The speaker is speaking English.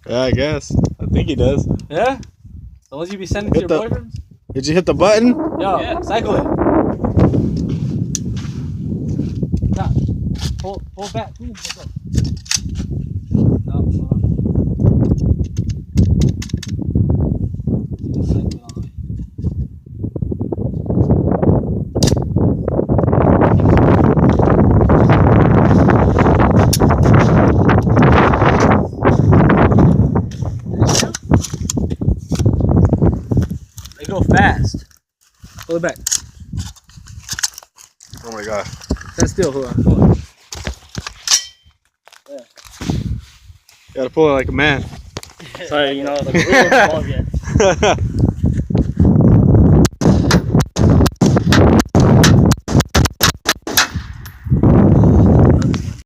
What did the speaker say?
Yeah, I guess. I think he does. Yeah? The ones you be sending to your boyfriends? Did you hit the button? Yo, yeah. Cycle it. Stop. Pull back. Boom. Let's go. No, hold on. Cycle it all the way. They go fast. Pull it back. Oh my god. Stand still. Hold on. Yeah. You gotta pull it like a man. Sorry, you know, like a real small again.